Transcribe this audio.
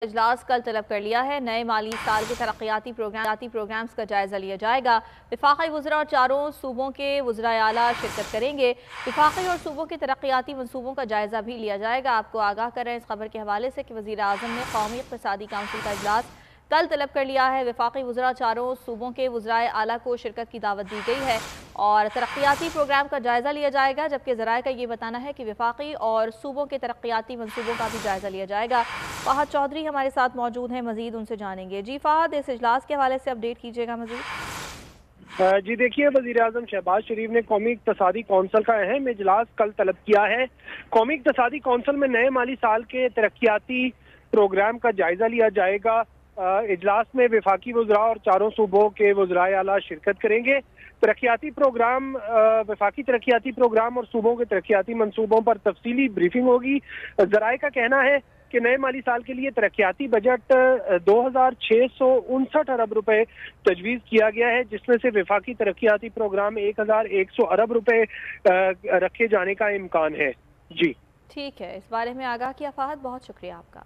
اجلاس کل طلب کر لیا ہے۔ نئے مالی سال کے ترقیاتی پروگرامز کا جائزہ لیا جائے گا۔ وفاقی وزراء اور چاروں صوبوں کے وزرائے اعلیٰ شرکت کریں گے۔ وفاقی اور صوبوں کے ترقیاتی منصوبوں کا جائزہ بھی لیا جائے گا۔ آپ کو آگاہ کر رہے ہیں اس خبر کے حوالے سے کہ وزیر اعظم نے قومی اقتصادی کونسل کا اجلاس کل طلب کر لیا ہے۔ وفاقی وزراء چاروں صوبوں کے وزرائے اعلیٰ کو شرکت کی دعوت دی گئی ہے اور ترقیاتی پروگرام کا جائزہ لیا جائے گا، جبکہ ذرائع کا یہ بتانا ہے کہ وفاقی اور صوبوں کے ترقیاتی منصوبوں کا بھی جائزہ لیا جائے گا۔ فہد چودھری ہمارے ساتھ موجود ہیں، مزید ان سے جانیں گے۔ جی فہد، اس اجلاس کے حوالے سے اپڈیٹ کیجیے گا مزید۔ جی دیکھیے، وزیر اعظم شہباز شریف نے قومی اقتصادی کونسل کا اہم اجلاس کل طلب کیا ہے۔ قومی اقتصادی کونسل میں نئے مالی سال کے ترقیاتی پروگرام کا جائزہ لیا جائے گا۔ اجلاس میں وفاقی وزراء اور چاروں صوبوں کے وزرائے اعلیٰ شرکت کریں گے۔ وفاقی ترقیاتی پروگرام اور صوبوں کے ترقیاتی منصوبوں پر تفصیلی بریفنگ ہوگی۔ ذرائع کا کہنا ہے کہ نئے مالی سال کے لیے ترقیاتی بجٹ 2659 ارب روپے تجویز کیا گیا ہے، جس میں سے وفاقی ترقیاتی پروگرام 1100 ارب روپے رکھے جانے کا امکان ہے۔ جی ٹھیک ہے، اس بارے میں آگاہ کیا فہد، بہت شکریہ آپ کا۔